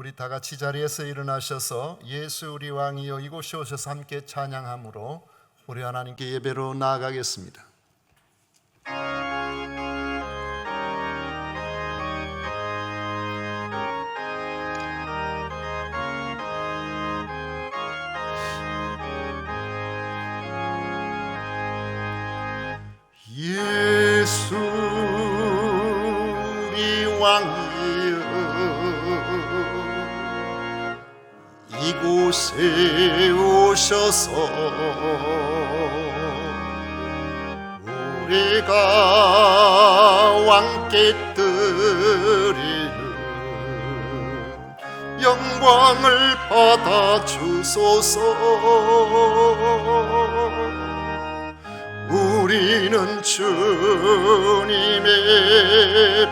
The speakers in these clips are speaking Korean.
우리 다 같이 자리에서 일어나셔서 예수 우리 왕이여 이곳에 오셔서 함께 찬양함으로 우리 하나님께 예배로 나아가겠습니다. 예수 우리 왕이여 이곳에 오셔서 우리가 왕께 드리는 영광을 받아 주소서. 우리는 주님의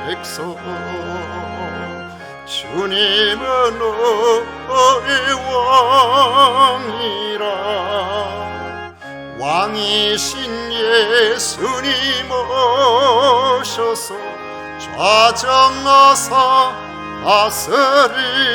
백성, 주님은 너의 왕이라. 왕이신 예수님 오셔서 좌정하사 다스리소서.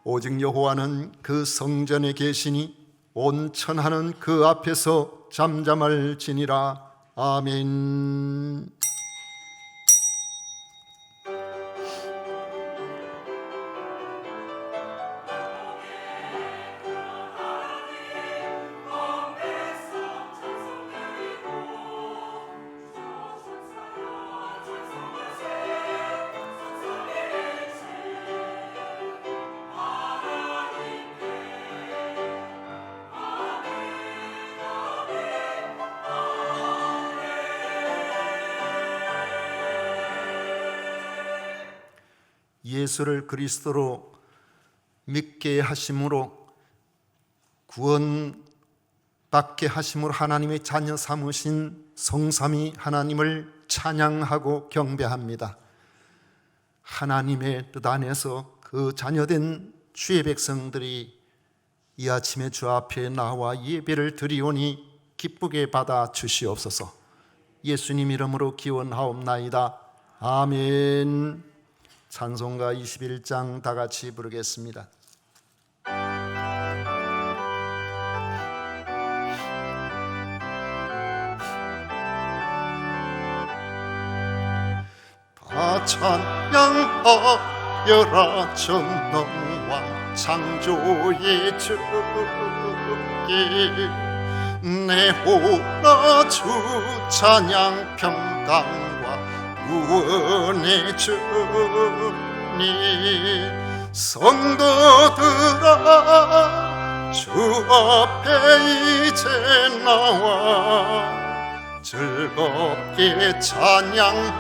오직 여호와는 그 성전에 계시니 온 천하는 그 앞에서 잠잠할지니라. 아멘. 예수를 그리스도로 믿게 하심으로 구원받게 하심으로 하나님의 자녀 삼으신 성삼위 하나님을 찬양하고 경배합니다. 하나님의 뜻 안에서 그 자녀된 주의 백성들이 이 아침에 주 앞에 나와 예배를 드리오니 기쁘게 받아 주시옵소서. 예수님 이름으로 기원하옵나이다. 아멘. 찬송가 21장 다 같이 부르겠습니다. 다 찬양하여라 전능왕 창조의 주께 내호라 주 찬양 평강과 구원의 주님. 성도들아 주 앞에 이제 나와 즐겁게 찬양하여라.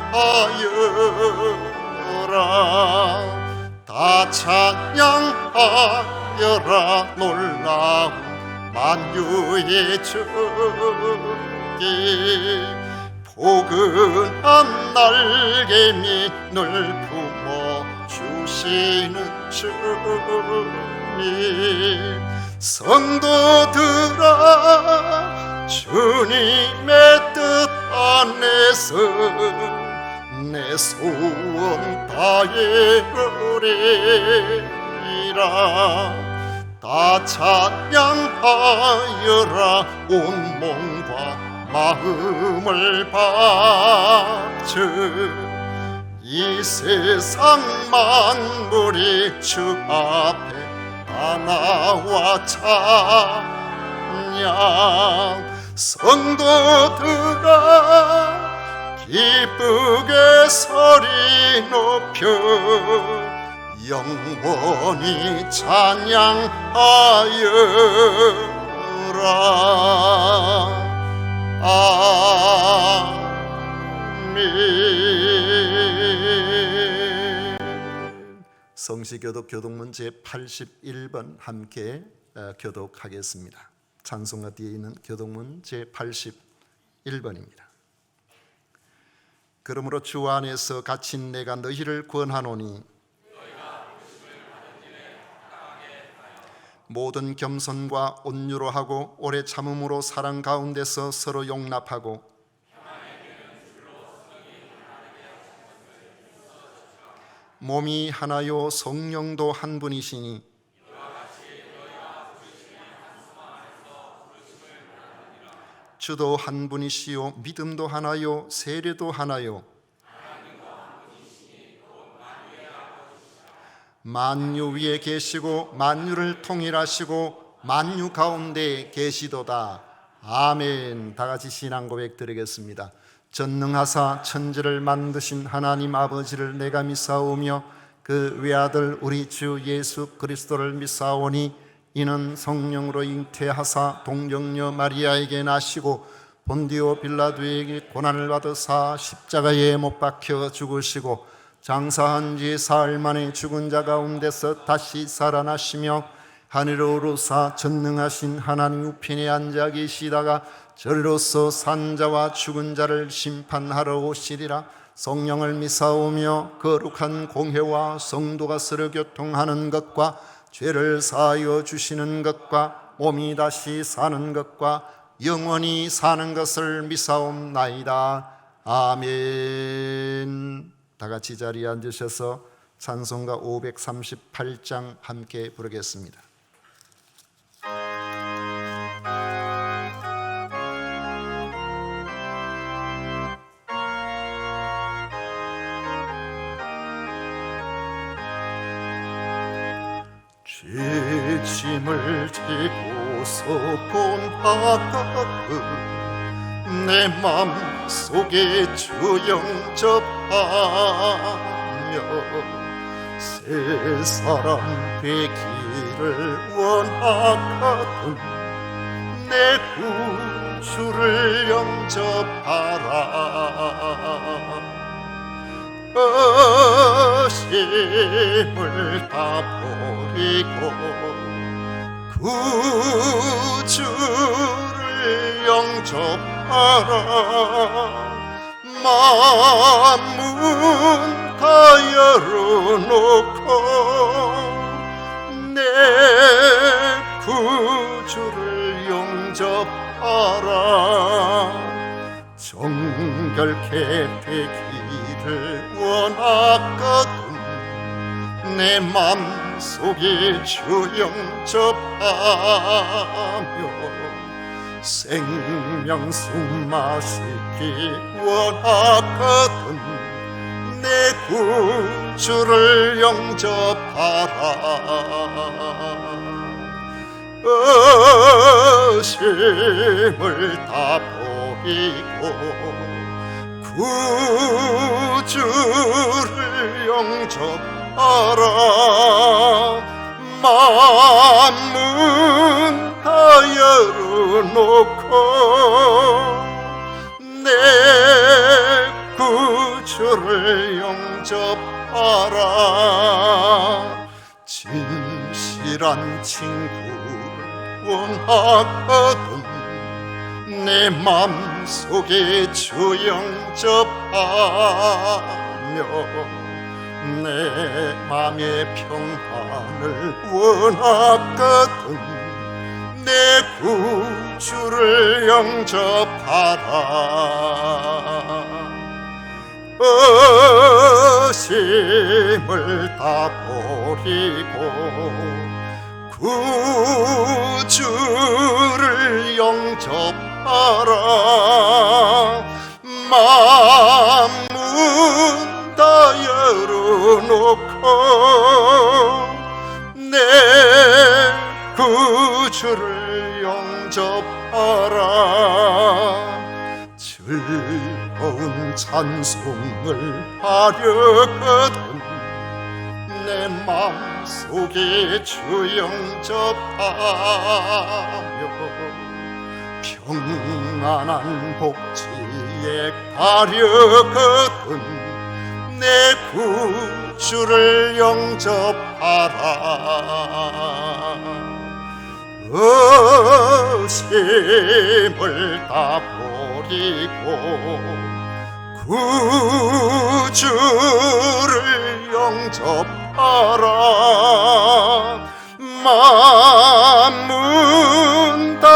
다 찬양하여라 놀라운 만유의 주께. 포근한 날개 밑을 품어 주시는 주님. 성도들아 주님의 뜻 안에서 내 소원 다해으리라. 다 찬양하여라 온몸과 마음을 바쳐. 이 세상 만물이 주 앞에 다 나와 찬양. 성도들아 기쁘게 소리 높여 영원히 찬양하여라. 아멘. 성시교독 교독문 제81번 함께 교독하겠습니다. 찬송가 뒤에 있는 교독문 제81번입니다. 그러므로 주 안에서 갇힌 내가 너희를 구원하노니 모든 겸손과 온유로 하고 오래 참음으로 사랑 가운데서 서로 용납하고 몸이 하나요 성령도 한 분이시니 주도 한 분이시요 믿음도 하나요 세례도 하나요 만유 위에 계시고 만유를 통일하시고 만유 가운데 계시도다. 아멘. 다 같이 신앙 고백 드리겠습니다. 전능하사 천지를 만드신 하나님 아버지를 내가 믿사오며 그 외아들 우리 주 예수 그리스도를 믿사오니 이는 성령으로 잉태하사 동정녀 마리아에게 나시고 본디오 빌라도에게 고난을 받으사 십자가에 못 박혀 죽으시고 장사한 지 사흘 만에 죽은 자 가운데서 다시 살아나시며 하늘로 오르사 전능하신 하나님 우편에 앉아 계시다가 저리로서 산 자와 죽은 자를 심판하러 오시리라. 성령을 믿사오며 거룩한 공회와 성도가 서로 교통하는 것과 죄를 사하여 주시는 것과 몸이 다시 사는 것과 영원히 사는 것을 믿사옵나이다. 아멘. 다 같이 자리에 앉으셔서 찬송가 538장 함께 부르겠습니다. 죄짐을 지고서 본하가끔 내 맘속에 주 영접하며 새 사람 되기를 원하거든 내 구주를 영접하라. 의심을 다 버리고 구주를 영접하라. 만문 다 열어놓고 내 구주를 영접하라. 정결케 되기를 원하거든 내 맘속에 주 영접하며 생명수 마시기 원하거든 내 구주를 영접하라. 의심을 다 버리고 구주를 영접하라. 만문 다 열어놓고 내 구주를 영접하라. 진실한 친구를 원하거든 내 맘속에 주 영접하며 내 맘의 평안을 원하거든 내 구주를 영접하라. 의심을 다 버리고 구주를 영접하라. 만문 다 열어놓고 내 구주를 영접하라. 즐거운 찬송을 하려거든 내 맘속에 주 영접하며 평안한 복지에 가려거든 내 구주를 영접하라. 의심을 다 버리고 구주를 영접하라. 만문 다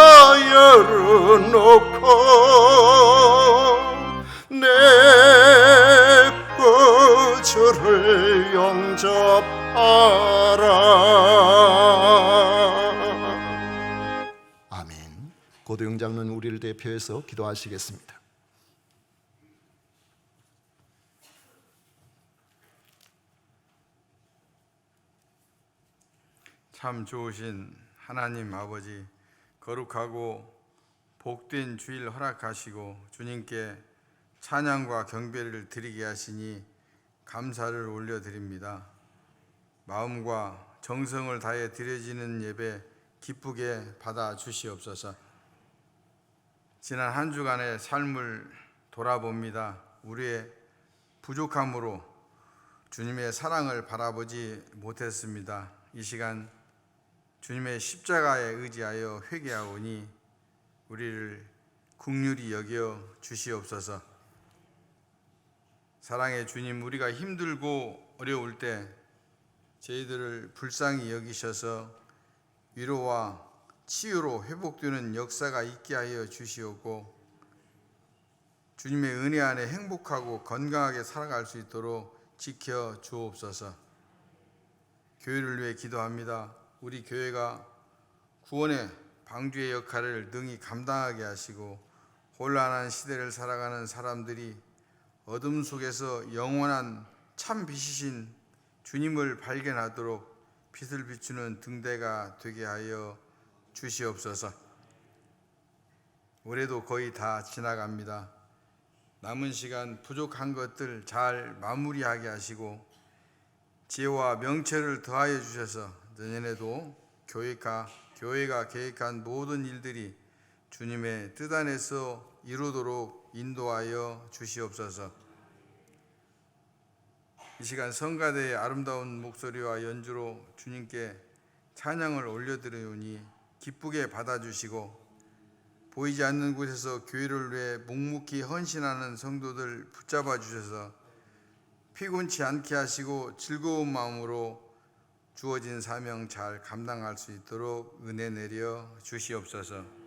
열어놓고 내 구주를 영접하라. 아멘. 고도영 장로는 우리를 대표해서 기도하시겠습니다. 참 좋으신 하나님 아버지, 거룩하고 복된 주일 허락하시고 주님께 찬양과 경배를 드리게 하시니 감사를 올려드립니다. 마음과 정성을 다해 드려지는 예배 기쁘게 받아 주시옵소서. 지난 한 주간의 삶을 돌아봅니다. 우리의 부족함으로 주님의 사랑을 바라보지 못했습니다. 이 시간 주님의 십자가에 의지하여 회개하오니 우리를 긍휼히 여겨 주시옵소서. 사랑의 주님, 우리가 힘들고 어려울 때 저희들을 불쌍히 여기셔서 위로와 치유로 회복되는 역사가 있게 하여 주시옵고 주님의 은혜 안에 행복하고 건강하게 살아갈 수 있도록 지켜 주옵소서. 교회를 위해 기도합니다. 우리 교회가 구원의 방주의 역할을 능히 감당하게 하시고 혼란한 시대를 살아가는 사람들이 어둠 속에서 영원한 참 빛이신 주님을 발견하도록 빛을 비추는 등대가 되게 하여 주시옵소서. 올해도 거의 다 지나갑니다. 남은 시간 부족한 것들 잘 마무리하게 하시고 지혜와 명철을 더하여 주셔서 내년에도 교회가 계획한 모든 일들이 주님의 뜻 안에서 이루도록 인도하여 주시옵소서. 이 시간 성가대의 아름다운 목소리와 연주로 주님께 찬양을 올려드리오니 기쁘게 받아주시고 보이지 않는 곳에서 교회를 위해 묵묵히 헌신하는 성도들 붙잡아 주셔서 피곤치 않게 하시고 즐거운 마음으로 주어진 사명 잘 감당할 수 있도록 은혜 내려 주시옵소서.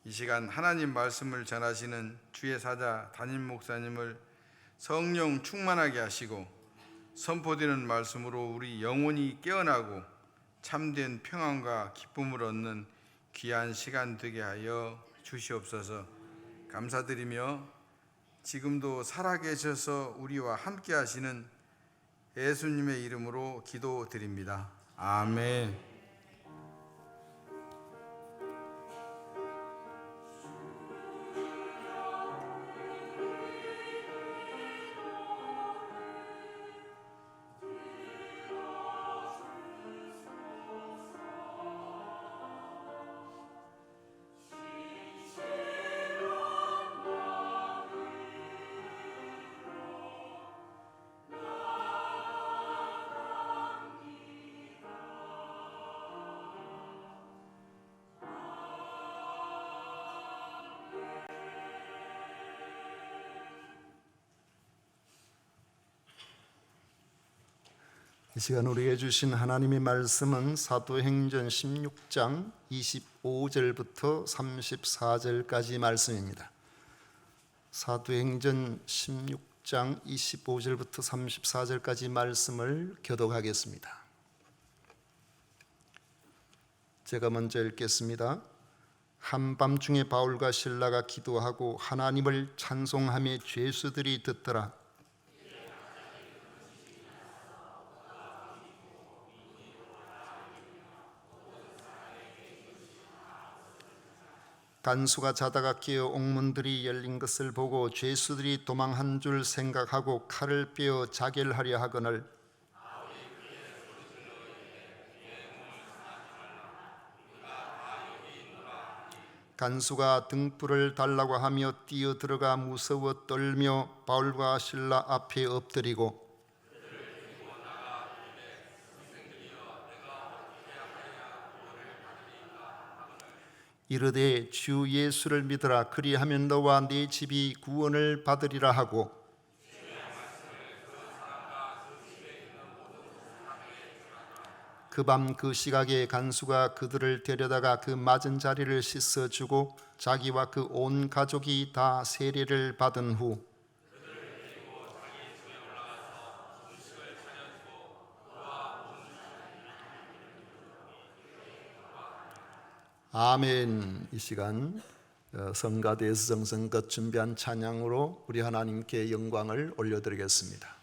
이 시간 하나님 말씀을 전하시는 주의 사자 담임 목사님을 성령 충만하게 하시고 선포되는 말씀으로 우리 영혼이 깨어나고 참된 평안과 기쁨을 얻는 귀한 시간 되게 하여 주시옵소서. 감사드리며 지금도 살아계셔서 우리와 함께 하시는 예수님의 이름으로 기도드립니다. 아멘. 이 시간 우리에게 주신 하나님의 말씀은 사도행전 16장 25절부터 34절까지 말씀입니다. 사도행전 16장 25절부터 34절까지 말씀을 교독하겠습니다. 제가 먼저 읽겠습니다. 한밤중에 바울과 실라가 기도하고 하나님을 찬송하며 죄수들이 듣더라. 간수가 자다가 깨어 옥문들이 열린 것을 보고 죄수들이 도망한 줄 생각하고 칼을 빼어 자결하려 하거늘 간수가 등불을 달라고 하며 뛰어들어가 무서워 떨며 바울과 실라 앞에 엎드리고 이르되 주 예수를 믿으라. 그리하면 너와 네 집이 구원을 받으리라 하고 그 밤 그 시각에 간수가 그들을 데려다가 그 맞은 자리를 씻어주고 자기와 그 온 가족이 다 세례를 받은 후 아멘. 이 시간 성가대에서 정성껏 준비한 찬양으로 우리 하나님께 영광을 올려드리겠습니다.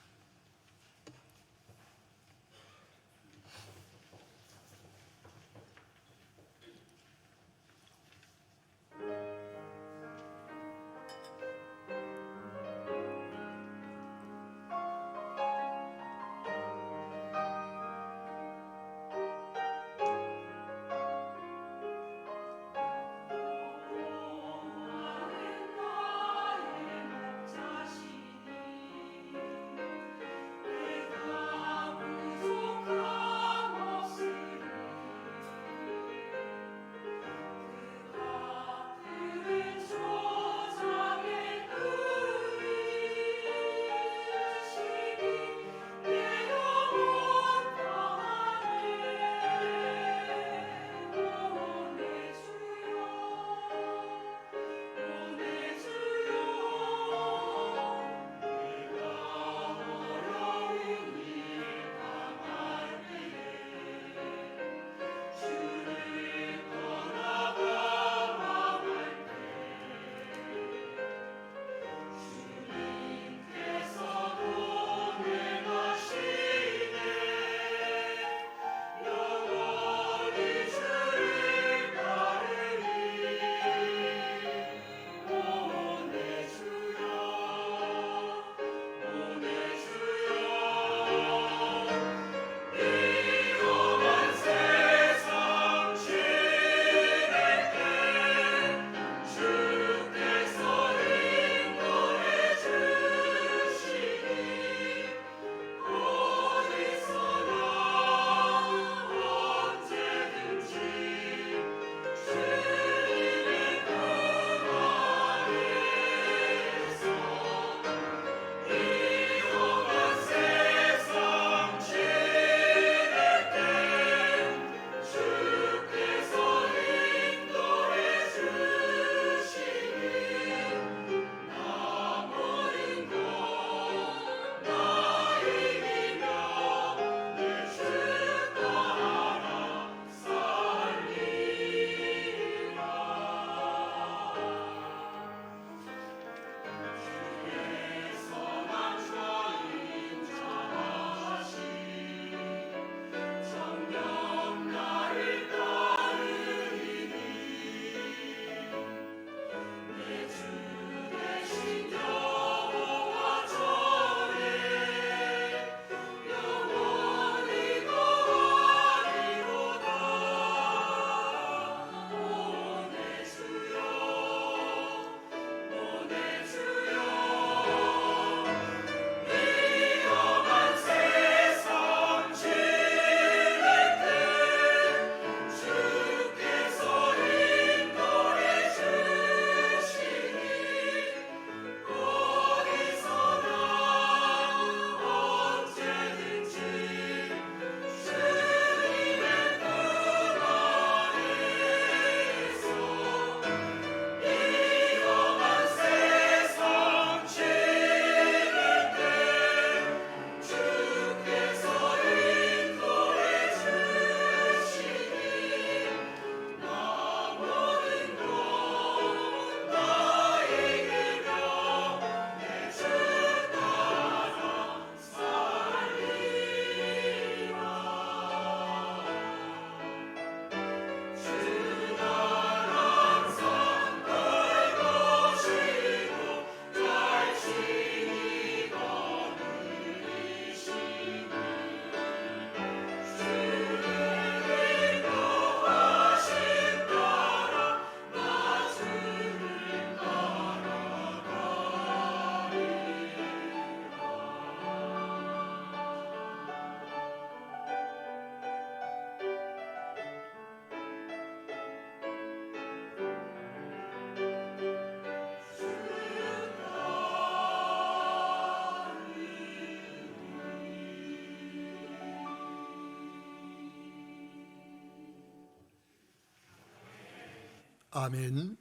아멘.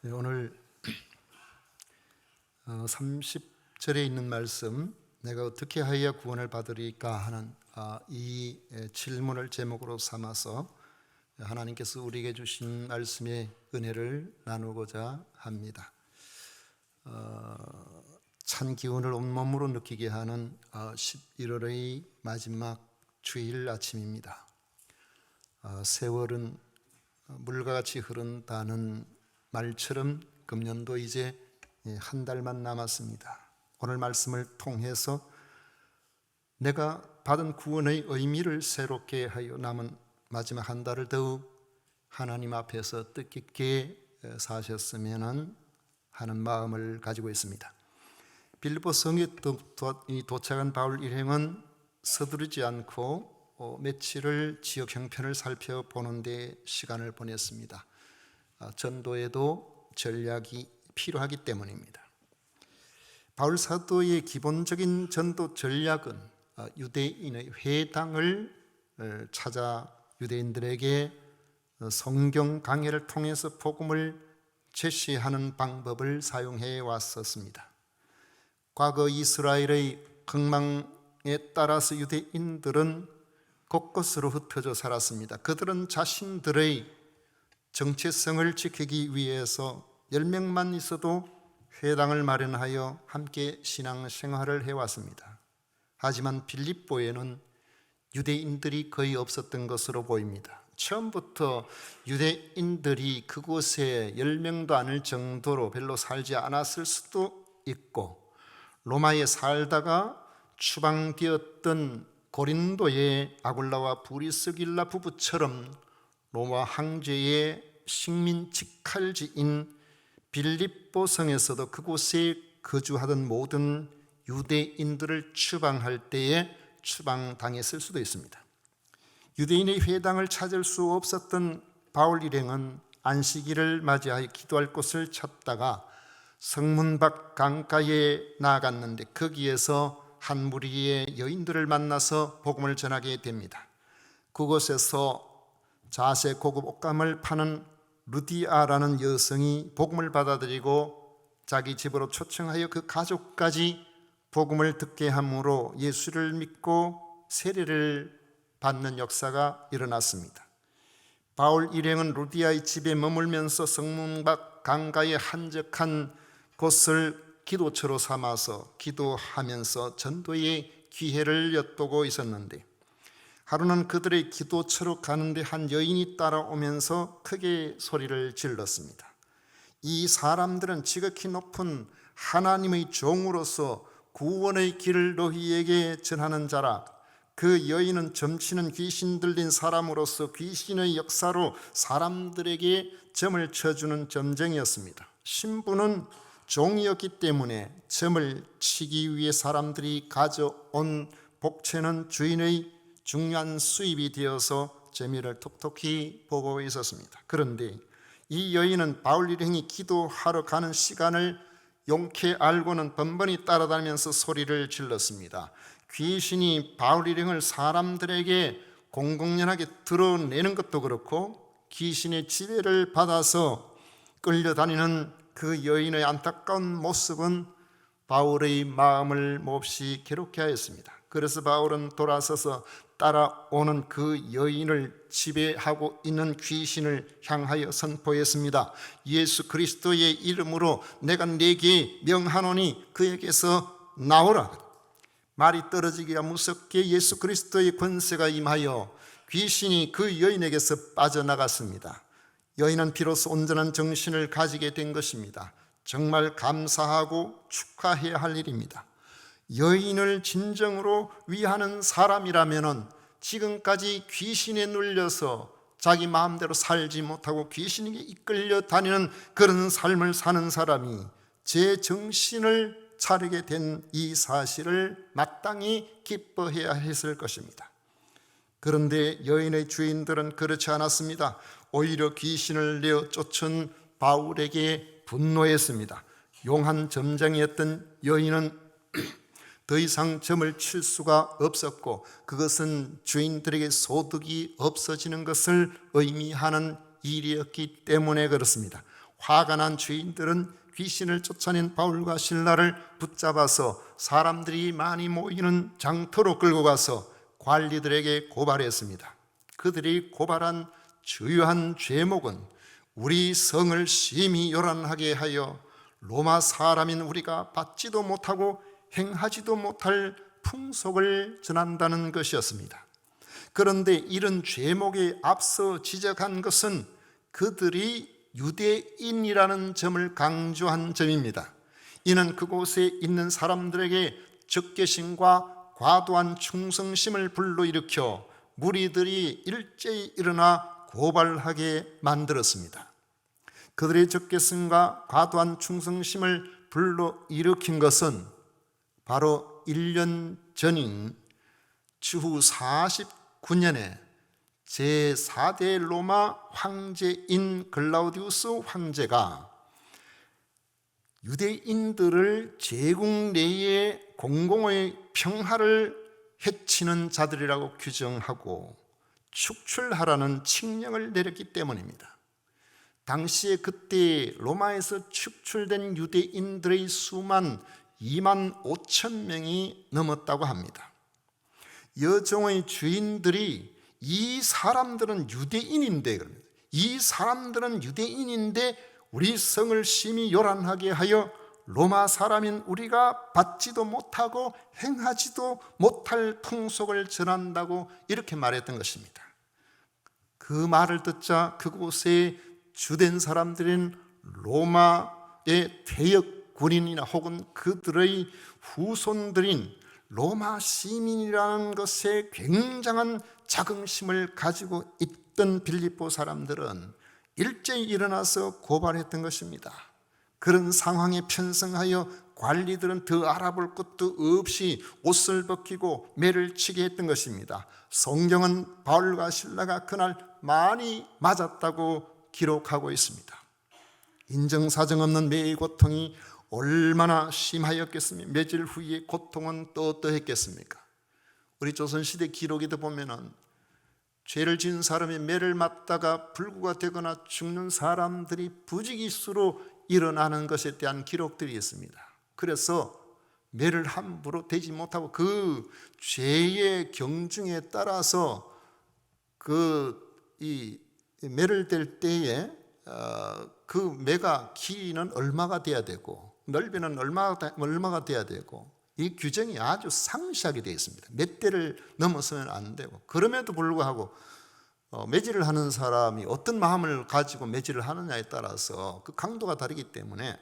네, 오늘 30절에 있는 말씀, 내가 어떻게 하여야 구원을 받으리까 하는 이 질문을 제목으로 삼아서 하나님께서 우리에게 주신 말씀의 은혜를 나누고자 합니다. 찬 기운을 온몸으로 느끼게 하는 11월의 마지막 주일 아침입니다. 세월은 물과 같이 흐른다는 말처럼 금년도 이제 한 달만 남았습니다. 오늘 말씀을 통해서 내가 받은 구원의 의미를 새롭게 하여 남은 마지막 한 달을 더욱 하나님 앞에서 뜻깊게 사셨으면 하는 마음을 가지고 있습니다. 빌립보 성에 도착한 바울 일행은 서두르지 않고 며칠을 지역 형편을 살펴보는 데 시간을 보냈습니다. 전도에도 전략이 필요하기 때문입니다. 바울 사도의 기본적인 전도 전략은 유대인의 회당을 찾아 유대인들에게 성경 강해를 통해서 복음을 제시하는 방법을 사용해 왔었습니다. 과거 이스라엘의 흥망에 따라서 유대인들은 곳곳으로 흩어져 살았습니다. 그들은 자신들의 정체성을 지키기 위해서 10명만 있어도 회당을 마련하여 함께 신앙생활을 해왔습니다. 하지만 빌립보에는 유대인들이 거의 없었던 것으로 보입니다. 처음부터 유대인들이 그곳에 10명도 아닐 정도로 별로 살지 않았을 수도 있고, 로마에 살다가 추방되었던 고린도의 아굴라와 브리스길라 부부처럼 로마 황제의 식민 직할지인 빌립보 성에서도 그곳에 거주하던 모든 유대인들을 추방할 때에 추방당했을 수도 있습니다. 유대인의 회당을 찾을 수 없었던 바울 일행은 안식일을 맞이하여 기도할 곳을 찾다가 성문 밖 강가에 나아갔는데 거기에서 한 무리의 여인들을 만나서 복음을 전하게 됩니다. 그곳에서 자세 고급 옷감을 파는 루디아라는 여성이 복음을 받아들이고 자기 집으로 초청하여 그 가족까지 복음을 듣게 함으로 예수를 믿고 세례를 받는 역사가 일어났습니다. 바울 일행은 루디아의 집에 머물면서 성문 밖 강가의 한적한 곳을 기도처로 삼아서 기도하면서 전도의 기회를 엿보고 있었는데, 하루는 그들의 기도처로 가는데 한 여인이 따라오면서 크게 소리를 질렀습니다. 이 사람들은 지극히 높은 하나님의 종으로서 구원의 길을 너희에게 전하는 자라. 그 여인은 점치는 귀신 들린 사람으로서 귀신의 역사로 사람들에게 점을 쳐주는 점쟁이였습니다. 신부는 종이었기 때문에 점을 치기 위해 사람들이 가져온 복채는 주인의 중요한 수입이 되어서 재미를 톡톡히 보고 있었습니다. 그런데 이 여인은 바울 일행이 기도하러 가는 시간을 용케 알고는 번번이 따라다니면서 소리를 질렀습니다. 귀신이 바울 일행을 사람들에게 공공연하게 드러내는 것도 그렇고 귀신의 지배를 받아서 끌려다니는 그 여인의 안타까운 모습은 바울의 마음을 몹시 괴롭게 하였습니다. 그래서 바울은 돌아서서 따라오는 그 여인을 지배하고 있는 귀신을 향하여 선포했습니다. 예수 그리스도의 이름으로 내가 네게 명하노니 그에게서 나오라. 말이 떨어지기가 무섭게 예수 그리스도의 권세가 임하여 귀신이 그 여인에게서 빠져나갔습니다. 여인은 비로소 온전한 정신을 가지게 된 것입니다. 정말 감사하고 축하해야 할 일입니다. 여인을 진정으로 위하는 사람이라면 지금까지 귀신에 눌려서 자기 마음대로 살지 못하고 귀신에게 이끌려 다니는 그런 삶을 사는 사람이 제 정신을 차리게 된 이 사실을 마땅히 기뻐해야 했을 것입니다. 그런데 여인의 주인들은 그렇지 않았습니다. 오히려 귀신을 내어 쫓은 바울에게 분노했습니다. 용한 점쟁이였던 여인은 더 이상 점을 칠 수가 없었고, 그것은 주인들에게 소득이 없어지는 것을 의미하는 일이었기 때문에 그렇습니다. 화가 난 주인들은 귀신을 쫓아낸 바울과 실라를 붙잡아서 사람들이 많이 모이는 장터로 끌고 가서 관리들에게 고발했습니다. 그들이 고발한 주요한 죄목은 우리 성을 심히 요란하게 하여 로마 사람인 우리가 받지도 못하고 행하지도 못할 풍속을 전한다는 것이었습니다. 그런데 이런 죄목에 앞서 지적한 것은 그들이 유대인이라는 점을 강조한 점입니다. 이는 그곳에 있는 사람들에게 적개심과 과도한 충성심을 불러일으켜 무리들이 일제히 일어나 고발하게 만들었습니다. 그들의 적개심과 과도한 충성심을 불러일으킨 것은 바로 1년 전인 주후 49년에 제4대 로마 황제인 글라우디우스 황제가 유대인들을 제국 내의 공공의 평화를 해치는 자들이라고 규정하고 축출하라는 칙령을 내렸기 때문입니다. 당시에 그때 로마에서 축출된 유대인들의 수만 2만 5천 명이 넘었다고 합니다. 여종의 주인들이 이 사람들은 유대인인데, 이 사람들은 유대인인데 우리 성을 심히 요란하게 하여 로마 사람인 우리가 받지도 못하고 행하지도 못할 풍속을 전한다고 이렇게 말했던 것입니다. 그 말을 듣자 그곳에 주된 사람들인 로마의 퇴역 군인이나 혹은 그들의 후손들인 로마 시민이라는 것에 굉장한 자긍심을 가지고 있던 빌립보 사람들은 일제히 일어나서 고발했던 것입니다. 그런 상황에 편성하여 관리들은 더 알아볼 것도 없이 옷을 벗기고 매를 치게 했던 것입니다. 성경은 바울과 실라가 그날 많이 맞았다고 기록하고 있습니다. 인정사정 없는 매의 고통이 얼마나 심하였겠습니까? 매질 후에 고통은 또 어떠했겠습니까? 우리 조선시대 기록에도 보면은 죄를 지은 사람이 매를 맞다가 불구가 되거나 죽는 사람들이 부지기수로 일어나는 것에 대한 기록들이 있습니다. 그래서 매를 함부로 대지 못하고 그 죄의 경중에 따라서 이 매를 댈 때에 그 매가 길이는 얼마가 돼야 되고 넓이는 얼마가 돼야 되고 이 규정이 아주 상세하게 되어 있습니다. 몇 대를 넘어서면 안 되고, 그럼에도 불구하고 매질을 하는 사람이 어떤 마음을 가지고 매질을 하느냐에 따라서 그 강도가 다르기 때문에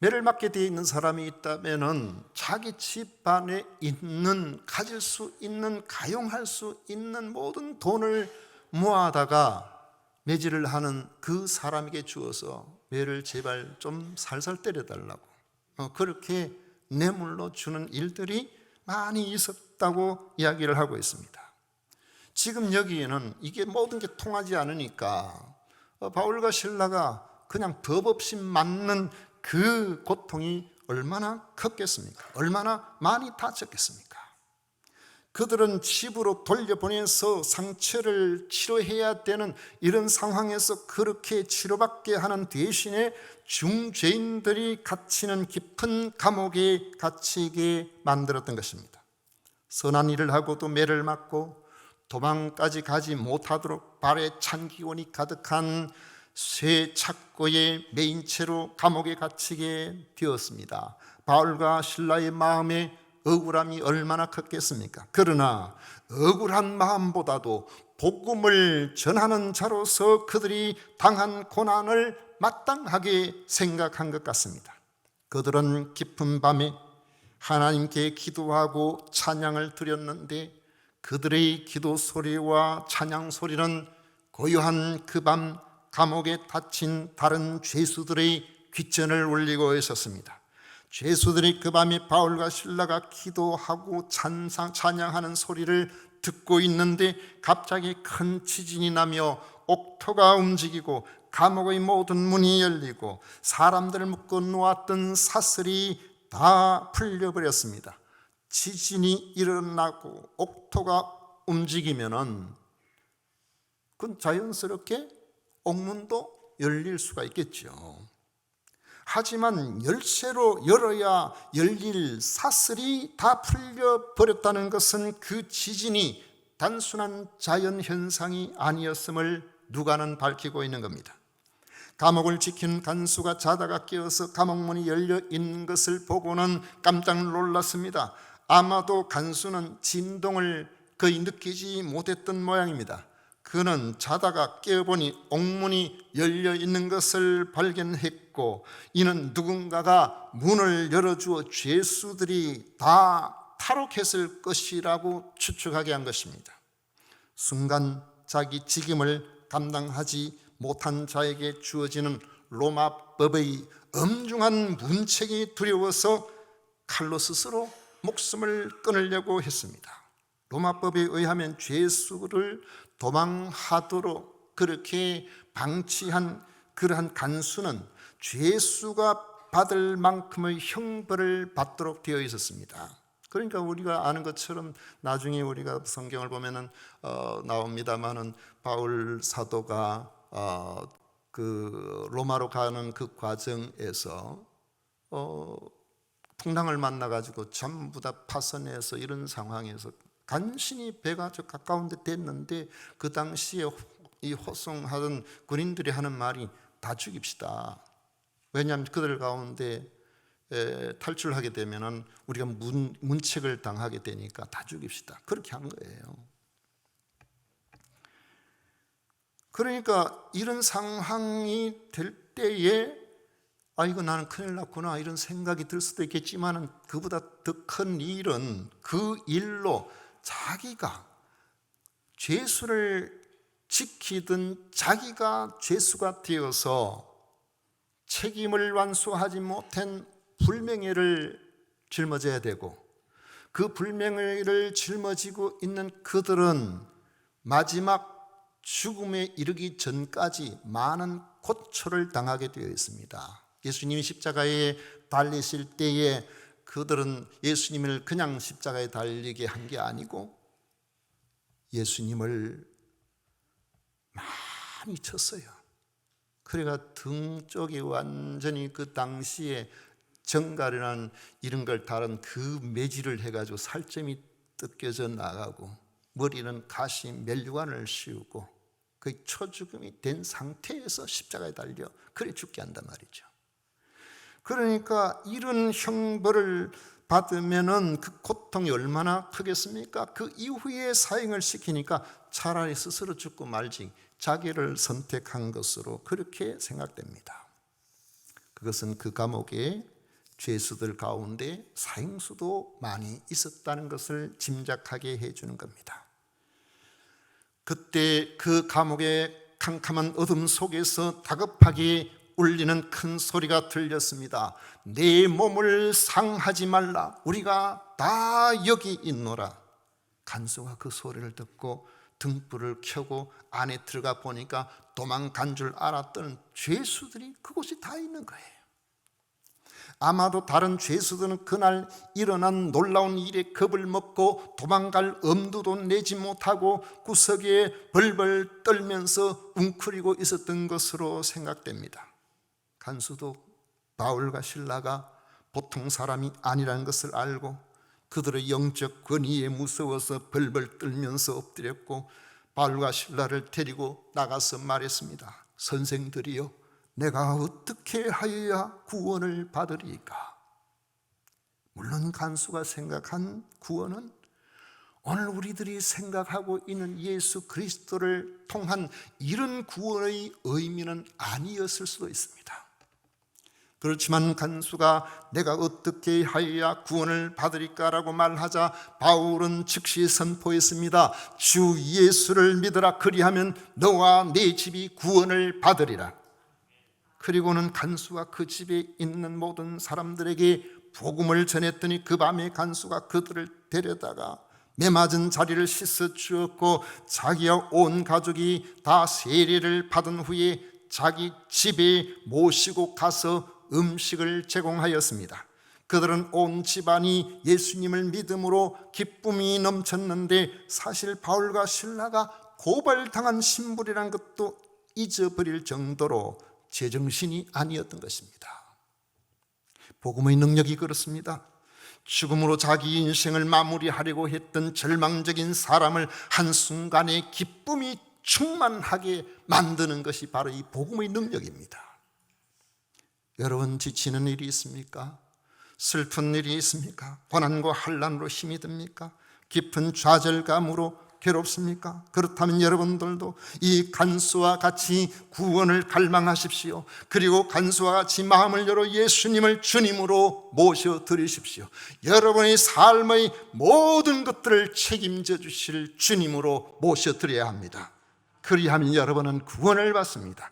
매를 맞게 되어 있는 사람이 있다면은 자기 집안에 있는 가질 수 있는 가용할 수 있는 모든 돈을 모아다가 매질을 하는 그 사람에게 주어서 매를 제발 좀 살살 때려달라고 그렇게 뇌물로 주는 일들이 많이 있었다고 이야기를 하고 있습니다. 지금 여기에는 이게 모든 게 통하지 않으니까 바울과 실라가 그냥 법 없이 맞는 그 고통이 얼마나 컸겠습니까? 얼마나 많이 다쳤겠습니까? 그들은 집으로 돌려보내서 상처를 치료해야 되는 이런 상황에서 그렇게 치료받게 하는 대신에 중죄인들이 갇히는 깊은 감옥에 갇히게 만들었던 것입니다. 선한 일을 하고도 매를 맞고 도망까지 가지 못하도록 발에 찬 기운이 가득한 쇠 착고에 매인 채로 감옥에 갇히게 되었습니다. 바울과 실라의 마음에 억울함이 얼마나 컸겠습니까? 그러나 억울한 마음보다도 복음을 전하는 자로서 그들이 당한 고난을 마땅하게 생각한 것 같습니다. 그들은 깊은 밤에 하나님께 기도하고 찬양을 드렸는데 그들의 기도 소리와 찬양 소리는 고요한 그 밤 감옥에 닫힌 다른 죄수들의 귓전을 울리고 있었습니다. 죄수들이 그 밤에 바울과 실라가 기도하고 찬양하는 소리를 듣고 있는데 갑자기 큰 지진이 나며 옥토가 움직이고 감옥의 모든 문이 열리고 사람들을 묶어 놓았던 사슬이 다 풀려버렸습니다. 지진이 일어나고 옥토가 움직이면은 그건 자연스럽게 옥문도 열릴 수가 있겠죠. 하지만 열쇠로 열어야 열릴 사슬이 다 풀려버렸다는 것은 그 지진이 단순한 자연 현상이 아니었음을 누가는 밝히고 있는 겁니다. 감옥을 지킨 간수가 자다가 깨어서 감옥문이 열려 있는 것을 보고는 깜짝 놀랐습니다. 아마도 간수는 진동을 거의 느끼지 못했던 모양입니다. 그는 자다가 깨어보니 옥문이 열려 있는 것을 발견했고, 이는 누군가가 문을 열어주어 죄수들이 다 탈옥했을 것이라고 추측하게 한 것입니다. 순간 자기 직임을 감당하지 못한 자에게 주어지는 로마법의 엄중한 문책이 두려워서 칼로 스스로 목숨을 끊으려고 했습니다. 로마법에 의하면 죄수를 도망하도록 그렇게 방치한 그러한 간수는 죄수가 받을 만큼의 형벌을 받도록 되어 있었습니다. 그러니까 우리가 아는 것처럼 나중에 우리가 성경을 보면은 나옵니다만은 바울 사도가 그 로마로 가는 그 과정에서 풍랑을 만나가지고 전부 다 파선해서 이런 상황에서 간신히 배가 저 가까운 데 됐는데, 그 당시에 이 호송하던 군인들이 하는 말이 다 죽입시다. 왜냐하면 그들 가운데 탈출하게 되면은 우리가 문책을 당하게 되니까 다 죽입시다. 그렇게 한 거예요. 그러니까 이런 상황이 될 때에 이거 나는 큰일 났구나 이런 생각이 들 수도 있겠지만, 그보다 더 큰 일은 그 일로 자기가 죄수를 지키던 자기가 죄수가 되어서 책임을 완수하지 못한 불명예를 짊어져야 되고, 그 불명예를 짊어지고 있는 그들은 마지막 죽음에 이르기 전까지 많은 고초를 당하게 되어 있습니다. 예수님이 십자가에 달리실 때에 그들은 예수님을 그냥 십자가에 달리게 한 게 아니고 예수님을 많이 쳤어요. 그래가 등 쪽에 완전히 그 당시에 정갈이라는 이런 걸 다룬 그 매질을 해가지고 살점이 뜯겨져 나가고, 머리는 가시 멸류관을 씌우고 거의 초죽음이 된 상태에서 십자가에 달려 그래 죽게 한단 말이죠. 그러니까 이런 형벌을 받으면은 그 고통이 얼마나 크겠습니까? 그 이후에 사형을 시키니까 차라리 스스로 죽고 말지 자기를 선택한 것으로 그렇게 생각됩니다. 그것은 그 감옥에 죄수들 가운데 사형수도 많이 있었다는 것을 짐작하게 해주는 겁니다. 그때 그 감옥의 캄캄한 어둠 속에서 다급하게 울리는 큰 소리가 들렸습니다. 내 몸을 상하지 말라, 우리가 다 여기 있노라. 간수가 그 소리를 듣고 등불을 켜고 안에 들어가 보니까 도망간 줄 알았던 죄수들이 그곳에 다 있는 거예요. 아마도 다른 죄수들은 그날 일어난 놀라운 일에 겁을 먹고 도망갈 엄두도 내지 못하고 구석에 벌벌 떨면서 웅크리고 있었던 것으로 생각됩니다. 간수도 바울과 실라가 보통 사람이 아니라는 것을 알고 그들의 영적 권위에 무서워서 벌벌 떨면서 엎드렸고, 바울과 실라를 데리고 나가서 말했습니다. 선생들이여, 내가 어떻게 하여야 구원을 받으리까? 물론 간수가 생각한 구원은 오늘 우리들이 생각하고 있는 예수 그리스도를 통한 이런 구원의 의미는 아니었을 수도 있습니다. 그렇지만 간수가 내가 어떻게 하여야 구원을 받으리까라고 말하자 바울은 즉시 선포했습니다. 주 예수를 믿으라, 그리하면 너와 네 집이 구원을 받으리라. 그리고는 간수가 그 집에 있는 모든 사람들에게 복음을 전했더니 그 밤에 간수가 그들을 데려다가 매맞은 자리를 씻어 주었고, 자기와 온 가족이 다 세례를 받은 후에 자기 집에 모시고 가서 음식을 제공하였습니다. 그들은 온 집안이 예수님을 믿음으로 기쁨이 넘쳤는데, 사실 바울과 실라가 고발당한 신분이라는 것도 잊어버릴 정도로 제정신이 아니었던 것입니다. 복음의 능력이 그렇습니다. 죽음으로 자기 인생을 마무리하려고 했던 절망적인 사람을 한순간에 기쁨이 충만하게 만드는 것이 바로 이 복음의 능력입니다. 여러분, 지치는 일이 있습니까? 슬픈 일이 있습니까? 고난과 환난으로 힘이 듭니까? 깊은 좌절감으로 괴롭습니까? 그렇다면 여러분들도 이 간수와 같이 구원을 갈망하십시오. 그리고 간수와 같이 마음을 열어 예수님을 주님으로 모셔드리십시오. 여러분의 삶의 모든 것들을 책임져 주실 주님으로 모셔드려야 합니다. 그리하면 여러분은 구원을 받습니다.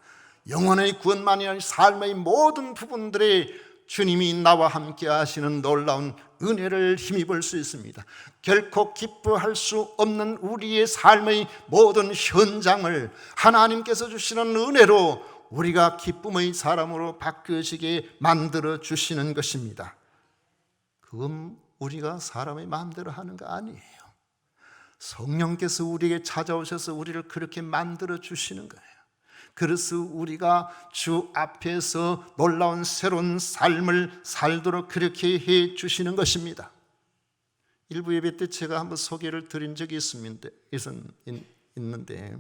영혼의 구원만이 아니라 삶의 모든 부분들에 주님이 나와 함께 하시는 놀라운 은혜를 힘입을 수 있습니다. 결코 기뻐할 수 없는 우리의 삶의 모든 현장을 하나님께서 주시는 은혜로 우리가 기쁨의 사람으로 바뀌어지게 만들어 주시는 것입니다. 그건 우리가 사람의 마음대로 하는 거 아니에요. 성령께서 우리에게 찾아오셔서 우리를 그렇게 만들어 주시는 거예요. 그래서 우리가 주 앞에서 놀라운 새로운 삶을 살도록 그렇게 해 주시는 것입니다. 일부 예배 때 제가 한번 소개를 드린 적이 있는데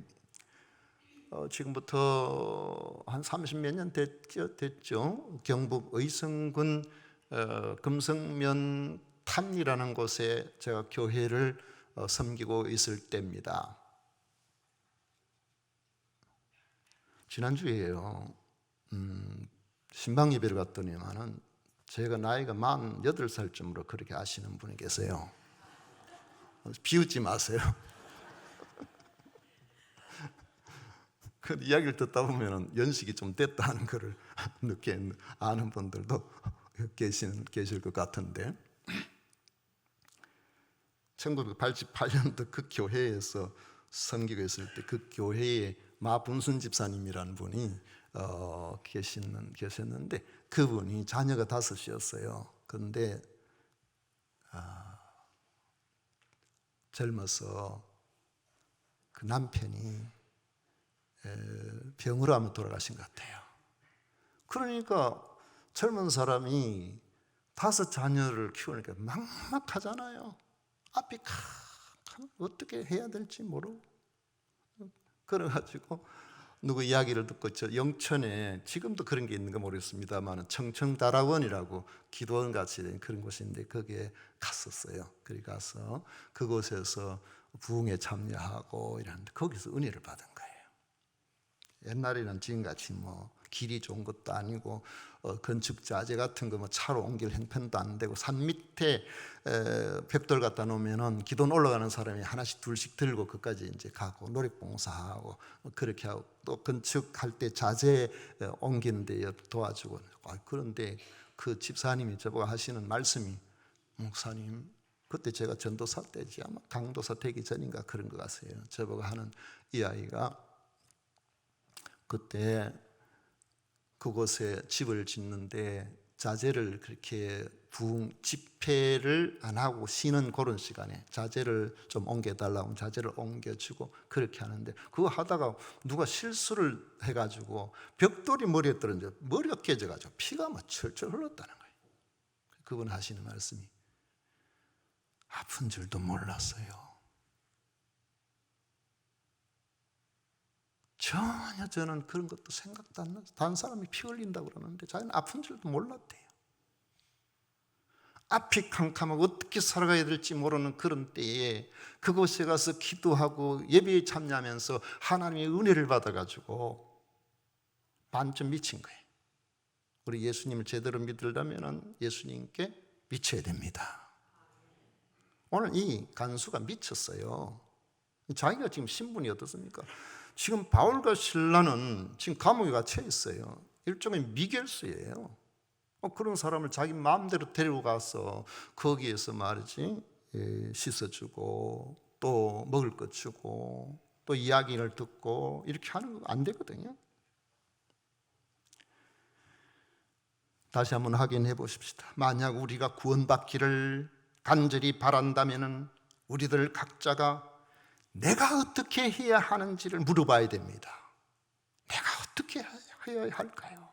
지금부터 한 30몇 년 됐죠. 경북 의성군 금성면 탐리라는 곳에 제가 교회를 섬기고 있을 때입니다. 지난주에요, 신방 예배를 갔더니만은 제가 나이가 48살쯤으로 그렇게 아시는 분이 계세요. 비웃지 마세요. 그 이야기를 듣다 보면 연식이 좀 됐다는 것을 늦게 아는 분들도 계실 것 같은데, 1988년도 그 교회에서 섬기고 있을 때 그 교회에 마분순 집사님이라는 분이 계셨는데 그분이 자녀가 5이었어요. 그런데 젊어서 그 남편이 병으로 아마 돌아가신 것 같아요. 그러니까 젊은 사람이 5 자녀를 키우니까 막막하잖아요. 앞이 어떻게 해야 될지 모르고. 그래가지고 누구 이야기를 듣고 저 영천에 지금도 그런 게 있는가 모르겠습니다만 청청다락원이라고 기도원 같이 된 그런 곳인데 거기에 갔었어요. 거기 가서 그곳에서 부흥에 참여하고 이러는데 거기서 은혜를 받은 거예요. 옛날에는 지금같이 뭐 길이 좋은 것도 아니고 건축 자재 같은 거 뭐 차로 옮길 형편도 안 되고 산 밑에 벽돌 갖다 놓으면은 기돈 올라가는 사람이 하나씩 둘씩 들고 그까지 이제 가고 노력봉사하고 그렇게 하고 또 건축할 때 자재 옮기는 데 도와주고. 그런데 그 집사님이 저보고 하시는 말씀이, 목사님, 그때 제가 전도사 때지 아마 강도사 되기 전인가 그런 것 같아요. 저보고 하는 이야기가, 그때 그곳에 집을 짓는데 자재를 그렇게 집회를 안 하고 쉬는 그런 시간에 자재를 좀 옮겨달라고 자재를 옮겨주고 그렇게 하는데, 그거 하다가 누가 실수를 해가지고 벽돌이 머리에 떨어져 머리가 깨져가지고 피가 막 철철 흘렀다는 거예요. 그분 하시는 말씀이, 아픈 줄도 몰랐어요. 전혀 저는 그런 것도 생각도 안 나서 다른 사람이 피 흘린다고 그러는데 자기는 아픈 줄도 몰랐대요. 앞이 캄캄하고 어떻게 살아가야 될지 모르는 그런 때에 그곳에 가서 기도하고 예배에 참여하면서 하나님의 은혜를 받아가지고 반쯤 미친 거예요. 우리 예수님을 제대로 믿으려면 예수님께 미쳐야 됩니다. 오늘 이 간수가 미쳤어요. 자기가 지금 신분이 어떻습니까? 지금 바울과 실라는 지금 감옥에 갇혀 있어요. 일종의 미결수예요. 그런 사람을 자기 마음대로 데리고 가서 거기에서 말이지 씻어주고 또 먹을 것 주고 또 이야기를 듣고 이렇게 하는 거 안 되거든요. 다시 한번 확인해 보십시다. 만약 우리가 구원받기를 간절히 바란다면 우리들 각자가 내가 어떻게 해야 하는지를 물어봐야 됩니다. 내가 어떻게 해야 할까요?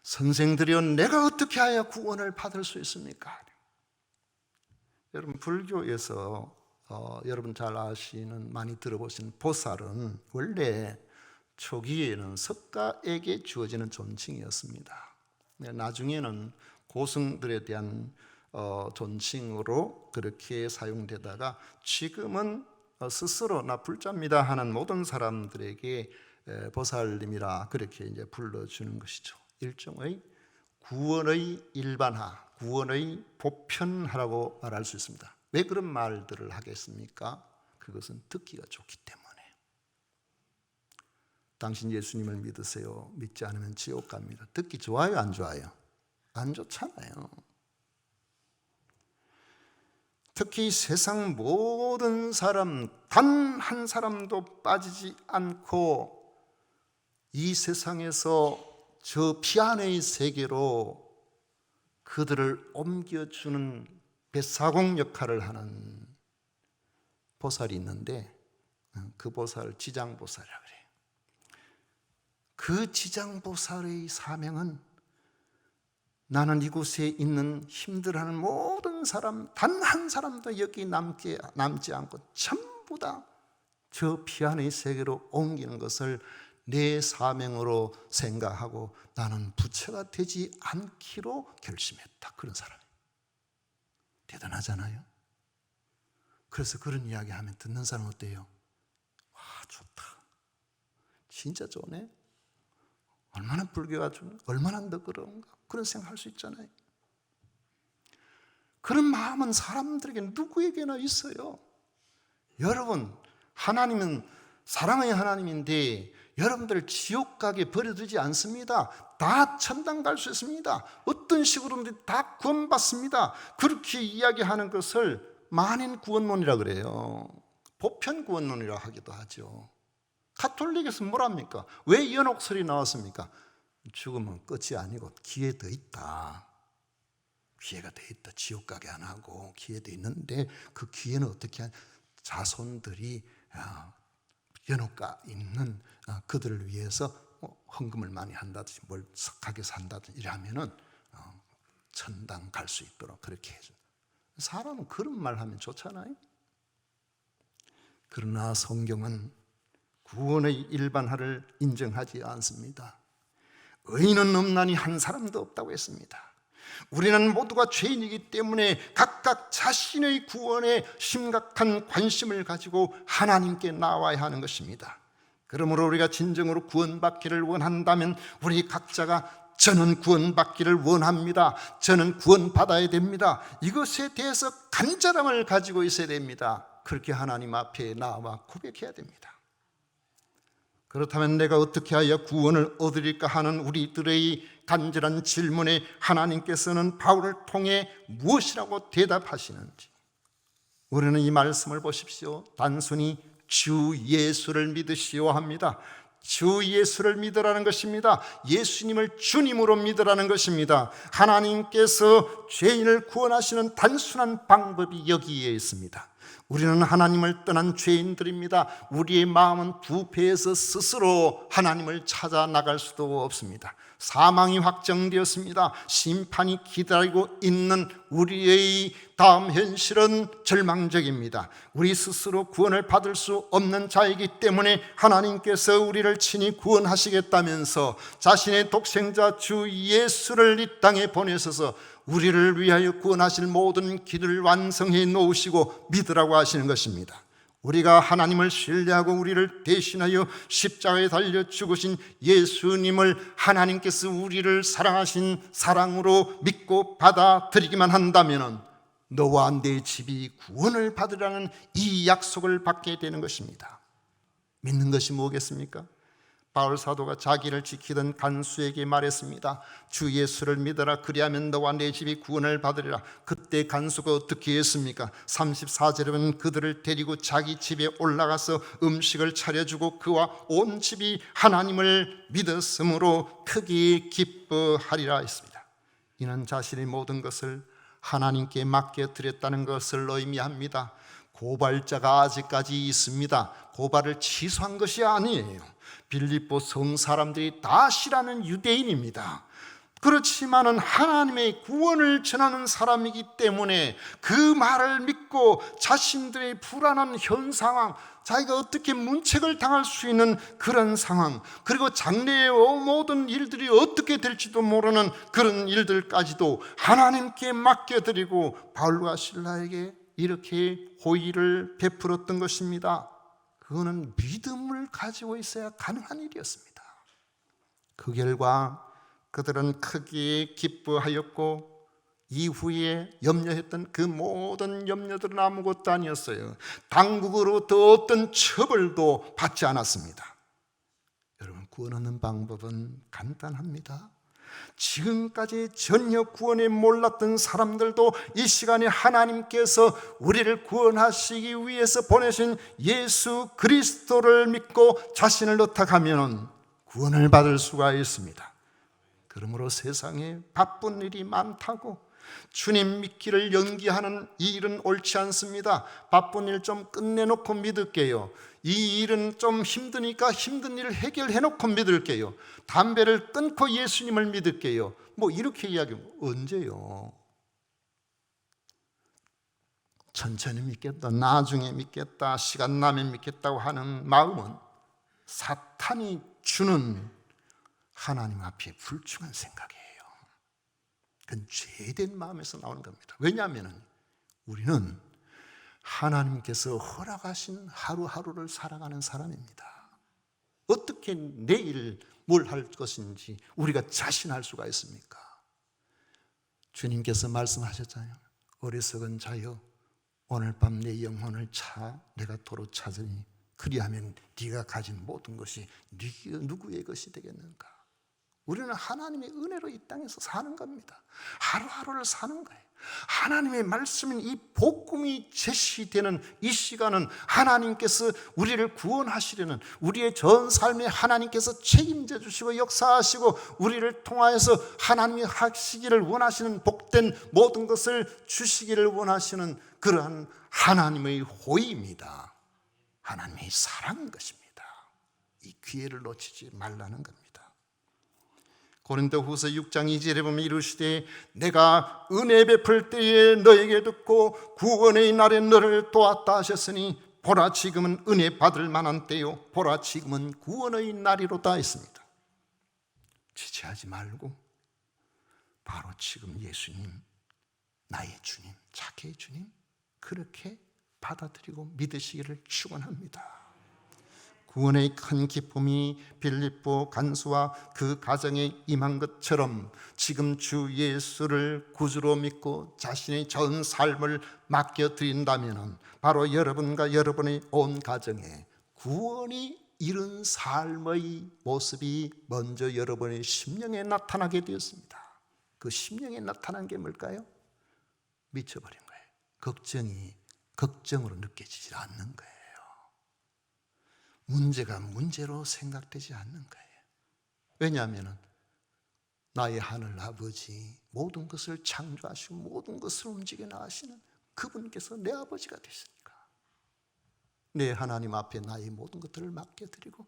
선생들이여, 내가 어떻게 해야 구원을 받을 수 있습니까? 여러분 불교에서 여러분 잘 아시는, 많이 들어보신 보살은 원래 초기에는 석가에게 주어지는 존칭이었습니다. 나중에는 고승들에 대한 존칭으로 그렇게 사용되다가 지금은 스스로 나 불자입니다 하는 모든 사람들에게 보살님이라 그렇게 이제 불러주는 것이죠. 일종의 구원의 일반화, 구원의 보편화라고 말할 수 있습니다. 왜 그런 말들을 하겠습니까? 그것은 듣기가 좋기 때문에. 당신 예수님을 믿으세요. 믿지 않으면 지옥 갑니다. 듣기 좋아요, 안 좋아요? 안 좋잖아요. 특히 세상 모든 사람, 단 한 사람도 빠지지 않고 이 세상에서 저 피안의 세계로 그들을 옮겨주는 뱃사공 역할을 하는 보살이 있는데 그 보살 지장보살이라고 그래요. 그 지장보살의 사명은 나는 이곳에 있는 힘들어하는 모든 사람 단 한 사람도 여기 남지 않고 전부 다 저 피안의 세계로 옮기는 것을 내 사명으로 생각하고 나는 부처가 되지 않기로 결심했다. 그런 사람이 대단하잖아요. 그래서 그런 이야기하면 듣는 사람 어때요? 와, 좋다, 진짜 좋네, 얼마나 불교가 좀 얼마나 너그러운가, 그런 생각할 수 있잖아요. 그런 마음은 사람들에게 누구에게나 있어요. 여러분, 하나님은 사랑의 하나님인데 여러분들 지옥 가게 버려두지 않습니다. 다 천당 갈 수 있습니다. 어떤 식으로든 다 구원받습니다. 그렇게 이야기하는 것을 만인 구원론이라 그래요. 보편 구원론이라 하기도 하죠. 가톨릭에서 뭐랍니까? 왜 연옥설이 나왔습니까? 죽으면 끝이 아니고 기회 더 있다. 기회가 더 있다. 지옥 가게 안 하고 기회 더 있는데 그 기회는 어떻게 하냐? 자손들이 연옥가 있는 그들을 위해서 헌금을 많이 한다든지 뭘 석하게 산다든지 이러면은 천당 갈 수 있도록 그렇게 해줘. 사람은 그런 말 하면 좋잖아요. 그러나 성경은 구원의 일반화를 인정하지 않습니다. 의인은 없나니 한 사람도 없다고 했습니다. 우리는 모두가 죄인이기 때문에 각각 자신의 구원에 심각한 관심을 가지고 하나님께 나와야 하는 것입니다. 그러므로 우리가 진정으로 구원받기를 원한다면 우리 각자가 저는 구원받기를 원합니다, 저는 구원받아야 됩니다, 이것에 대해서 간절함을 가지고 있어야 됩니다. 그렇게 하나님 앞에 나와 고백해야 됩니다. 그렇다면 내가 어떻게 하여 구원을 얻으릴까 하는 우리들의 간절한 질문에 하나님께서는 바울을 통해 무엇이라고 대답하시는지 우리는 이 말씀을 보십시오. 단순히 주 예수를 믿으시오 합니다. 주 예수를 믿으라는 것입니다. 예수님을 주님으로 믿으라는 것입니다. 하나님께서 죄인을 구원하시는 단순한 방법이 여기에 있습니다. 우리는 하나님을 떠난 죄인들입니다. 우리의 마음은 부패해서 스스로 하나님을 찾아 나갈 수도 없습니다. 사망이 확정되었습니다. 심판이 기다리고 있는 우리의 다음 현실은 절망적입니다. 우리 스스로 구원을 받을 수 없는 자이기 때문에 하나님께서 우리를 친히 구원하시겠다면서 자신의 독생자 주 예수를 이 땅에 보내셔서 우리를 위하여 구원하실 모든 길을 완성해 놓으시고 믿으라고 하시는 것입니다. 우리가 하나님을 신뢰하고 우리를 대신하여 십자가에 달려 죽으신 예수님을 하나님께서 우리를 사랑하신 사랑으로 믿고 받아들이기만 한다면 너와 내 집이 구원을 받으라는 이 약속을 받게 되는 것입니다. 믿는 것이 뭐겠습니까? 바울 사도가 자기를 지키던 간수에게 말했습니다. 주 예수를 믿어라, 그리하면 너와 내 집이 구원을 받으리라. 그때 간수가 어떻게 했습니까? 34절에 보면 그들을 데리고 자기 집에 올라가서 음식을 차려주고 그와 온 집이 하나님을 믿었으므로 크게 기뻐하리라 했습니다. 이는 자신의 모든 것을 하나님께 맡겨드렸다는 것을 의미합니다. 고발자가 아직까지 있습니다. 고발을 취소한 것이 아니에요. 빌립보 성 사람들이 다 싫어하는 유대인입니다. 그렇지만은 하나님의 구원을 전하는 사람이기 때문에 그 말을 믿고 자신들의 불안한 현 상황, 자기가 어떻게 문책을 당할 수 있는 그런 상황, 그리고 장래의 모든 일들이 어떻게 될지도 모르는 그런 일들까지도 하나님께 맡겨드리고 바울과 실라에게 이렇게 호의를 베풀었던 것입니다. 그거는 믿음을 가지고 있어야 가능한 일이었습니다. 그 결과 그들은 크게 기뻐하였고 이후에 염려했던 그 모든 염려들은 아무것도 아니었어요. 당국으로부터 어떤 처벌도 받지 않았습니다. 여러분, 구원 얻는 방법은 간단합니다. 지금까지 전혀 구원에 몰랐던 사람들도 이 시간에 하나님께서 우리를 구원하시기 위해서 보내신 예수 그리스도를 믿고 자신을 의탁하면 구원을 받을 수가 있습니다. 그러므로 세상에 바쁜 일이 많다고 주님 믿기를 연기하는 이 일은 옳지 않습니다. 바쁜 일 좀 끝내놓고 믿을게요. 이 일은 좀 힘드니까 힘든 일을 해결해놓고 믿을게요. 담배를 끊고 예수님을 믿을게요. 뭐 이렇게 이야기하면 언제요? 천천히 믿겠다, 나중에 믿겠다, 시간 나면 믿겠다고 하는 마음은 사탄이 주는 하나님 앞에 불충한 생각이에요. 그건 죄된 마음에서 나오는 겁니다. 왜냐하면 우리는 하나님께서 허락하신 하루하루를 살아가는 사람입니다. 어떻게 내일 뭘 할 것인지 우리가 자신할 수가 있습니까? 주님께서 말씀하셨잖아요. 어리석은 자여, 오늘 밤 내 영혼을 내가 도로 찾으니 그리하면 네가 가진 모든 것이 누구의 것이 되겠는가? 우리는 하나님의 은혜로 이 땅에서 사는 겁니다. 하루하루를 사는 거예요. 하나님의 말씀인 이 복음이 제시되는 이 시간은 하나님께서 우리를 구원하시려는, 우리의 전 삶에 하나님께서 책임져 주시고 역사하시고 우리를 통하여서 하나님이 하시기를 원하시는 복된 모든 것을 주시기를 원하시는 그러한 하나님의 호의입니다. 하나님의 사랑인 것입니다. 이 기회를 놓치지 말라는 겁니다. 고린도후서 6장 2절에 보면 이르시되 내가 은혜 베풀 때에 너에게 듣고 구원의 날에 너를 도왔다 하셨으니 보라 지금은 은혜 받을 만한 때요 보라 지금은 구원의 날이로다 했습니다. 지체하지 말고 바로 지금 예수님, 나의 주님, 자기의 주님 그렇게 받아들이고 믿으시기를 축원합니다. 구원의 큰 기쁨이 빌립보 간수와 그 가정에 임한 것처럼 지금 주 예수를 구주로 믿고 자신의 전 삶을 맡겨드린다면 바로 여러분과 여러분의 온 가정에 구원이 이룬 삶의 모습이 먼저 여러분의 심령에 나타나게 되었습니다. 그 심령에 나타난 게 뭘까요? 미쳐버린 거예요. 걱정이 걱정으로 느껴지지 않는 거예요. 문제가 문제로 생각되지 않는 거예요. 왜냐하면 나의 하늘 아버지, 모든 것을 창조하시고 모든 것을 움직여 나가시는 그분께서 내 아버지가 되시니까 내 하나님 앞에 나의 모든 것들을 맡겨드리고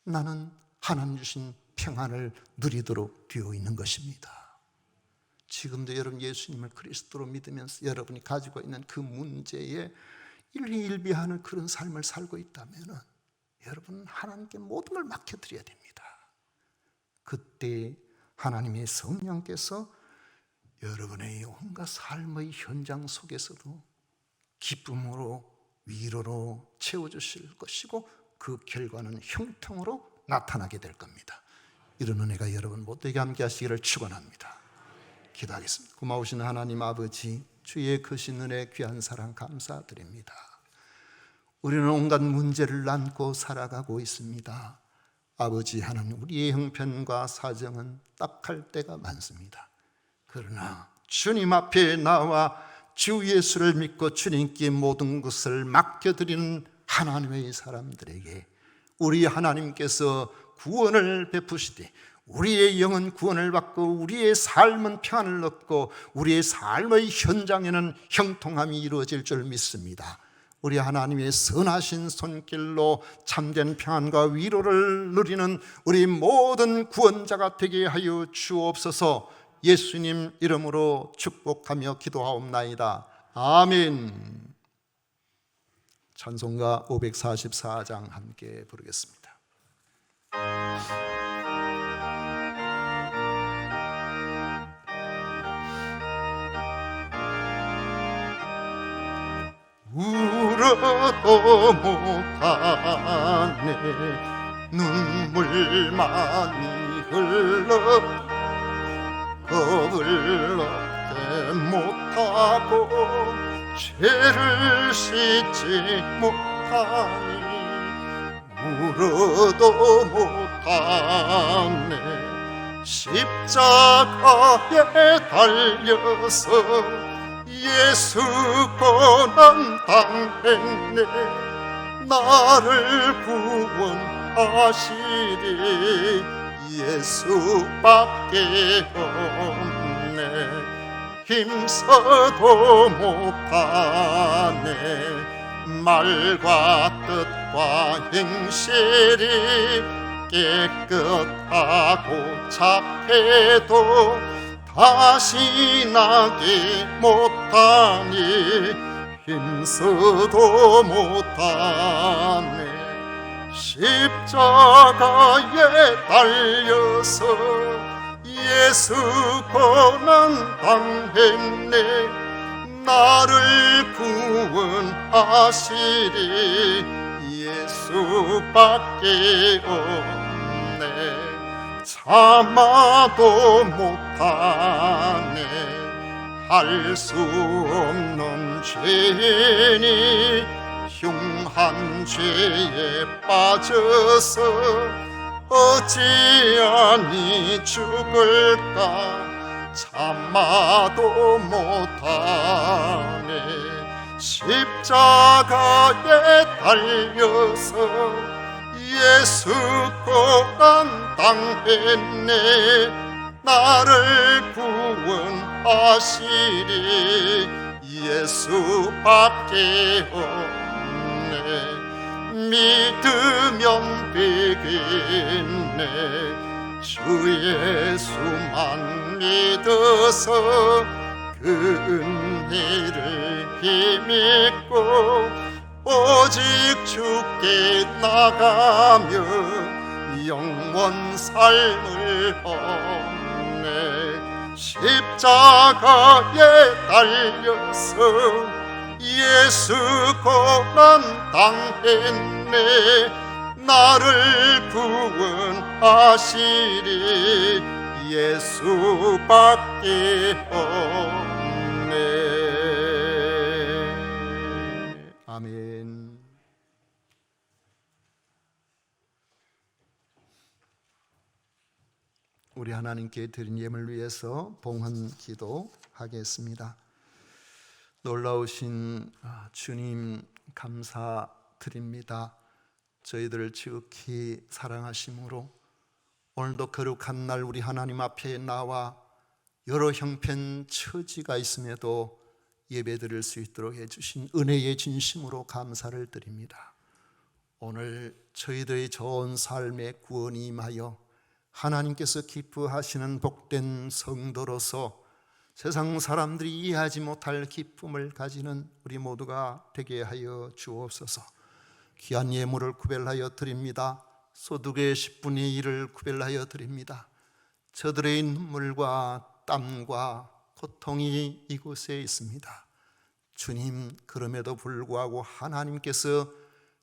나는 하나님 주신 평안을 누리도록 되어 있는 것입니다. 지금도 여러분 예수님을 그리스도로 믿으면서 여러분이 가지고 있는 그 문제에 일희일비하는 그런 삶을 살고 있다면 여러분은 하나님께 모든 걸 맡겨드려야 됩니다. 그때 하나님의 성령께서 여러분의 온갖 삶의 현장 속에서도 기쁨으로 위로로 채워주실 것이고 그 결과는 형통으로 나타나게 될 겁니다. 이런 은혜가 여러분 모두에게 함께 하시기를 축원합니다. 기도하겠습니다. 고마우신 하나님 아버지, 주의 크신 은혜 귀한 사랑 감사드립니다. 우리는 온갖 문제를 안고 살아가고 있습니다. 아버지 하나님, 우리의 형편과 사정은 딱할 때가 많습니다. 그러나 주님 앞에 나와 주 예수를 믿고 주님께 모든 것을 맡겨드리는 하나님의 사람들에게 우리 하나님께서 구원을 베푸시되 우리의 영은 구원을 받고 우리의 삶은 평안을 얻고 우리의 삶의 현장에는 형통함이 이루어질 줄 믿습니다. 우리 하나님의 선하신 손길로 참된 평안과 위로를 누리는 우리 모든 구원자가 되게 하여 주옵소서. 예수님 이름으로 축복하며 기도하옵나이다. 아멘. 찬송가 544장 함께 부르겠습니다. 울어도 못하네 눈물만이 흘러 겁을 얻게 못하고 죄를 씻지 못하니 울어도 못하네 십자가에 달려서 예수 고난 당했네 나를 구원하시리 예수밖에 없네 힘써도 못하네 말과 뜻과 행실이 깨끗하고 착해도 다시 나게 못하니 힘써도 못하네 십자가에 달려서 예수 고난 당했네 나를 구원하시리 예수밖에 없네 참아도 못하네 할 수 없는 죄인이 흉한 죄에 빠져서 어찌하니 죽을까 참아도 못하네 십자가에 달려서 예수 고난 당했네 나를 구원하시리 예수밖에 없네 믿으면 되겠네 주 예수만 믿어서 그 은혜를 힘입고 오직 주께 나가며 영원 삶을 얻네 십자가에 달려서 예수 고난 당했네 나를 구원하시리 예수밖에 없네 아멘. 우리 하나님께 드린 예물 위해서 봉헌 기도하겠습니다. 놀라우신 주님 감사드립니다. 저희들을 지극히 사랑하심으로 오늘도 거룩한 날 우리 하나님 앞에 나와 여러 형편 처지가 있음에도 예배드릴 수 있도록 해주신 은혜의 진심으로 감사를 드립니다. 오늘 저희들의 좋은 삶의 구원이 임하여 하나님께서 기뻐하시는 복된 성도로서 세상 사람들이 이해하지 못할 기쁨을 가지는 우리 모두가 되게 하여 주옵소서. 귀한 예물을 구별하여 드립니다. 소득의 10분의 1을 구별하여 드립니다. 저들의 눈물과 땀과 고통이 이곳에 있습니다. 주님, 그럼에도 불구하고 하나님께서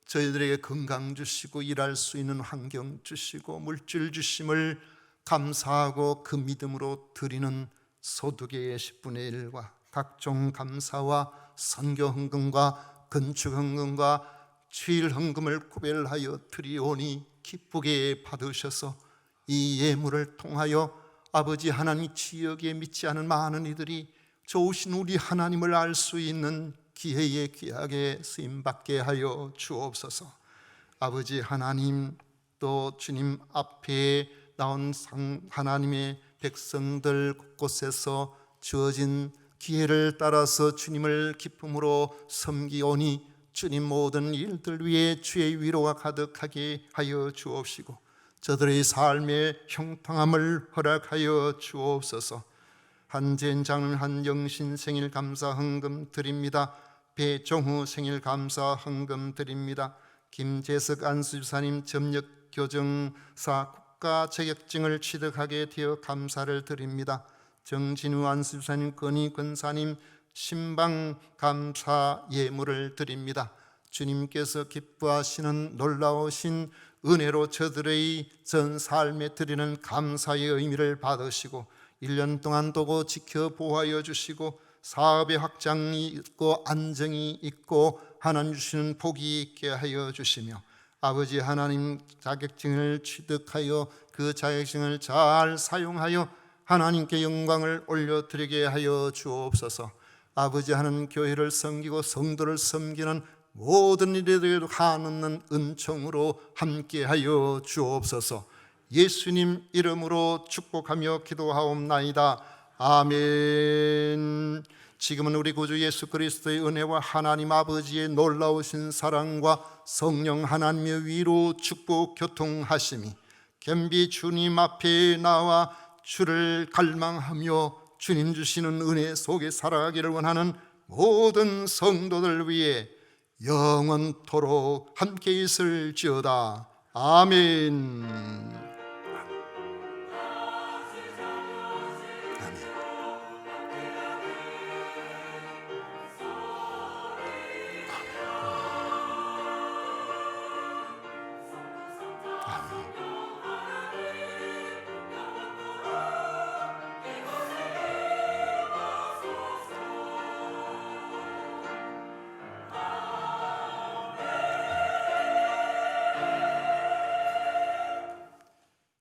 저희들에게 건강 주시고 일할 수 있는 환경 주시고 물질 주심을 감사하고 그 믿음으로 드리는 소득의 10분의 1과 각종 감사와 선교 헌금과 건축 헌금과 주일 헌금을 구별하여 드리오니 기쁘게 받으셔서 이 예물을 통하여 아버지 하나님 지역에 믿지 않은 많은 이들이 좋으신 우리 하나님을 알 수 있는 기회에 귀하게 쓰임받게 하여 주옵소서. 아버지 하나님, 또 주님 앞에 나온 하나님의 백성들 곳곳에서 주어진 기회를 따라서 주님을 기쁨으로 섬기오니 주님 모든 일들 위에 주의 위로가 가득하게 하여 주옵시고 저들의 삶의 형통함을 허락하여 주옵소서. 한젠장은 한영신 생일 감사 헌금 드립니다. 배종후 생일 감사 헌금 드립니다. 김재석 안수집사님 점력 교정사 국가 자격증을 취득하게 되어 감사를 드립니다. 정진우 안수집사님 건희 권사님 신방 감사 예물을 드립니다. 주님께서 기뻐하시는 놀라우신 은혜로 저들의 전 삶에 드리는 감사의 의미를 받으시고 1년 동안 도고 지켜 보호하여 주시고 사업의 확장이 있고 안정이 있고 하나님 주시는 복이 있게 하여 주시며 아버지 하나님 자격증을 취득하여 그 자격증을 잘 사용하여 하나님께 영광을 올려드리게 하여 주옵소서. 아버지 하나님 교회를 섬기고 성도를 섬기는 모든 일에도 한없는 은총으로 함께하여 주옵소서. 예수님 이름으로 축복하며 기도하옵나이다. 아멘. 지금은 우리 구주 예수 그리스도의 은혜와 하나님 아버지의 놀라우신 사랑과 성령 하나님의 위로 축복 교통하심이 겸비 주님 앞에 나와 주를 갈망하며 주님 주시는 은혜 속에 살아가기를 원하는 모든 성도들 위해 영원토록 함께 있을지어다. 아멘.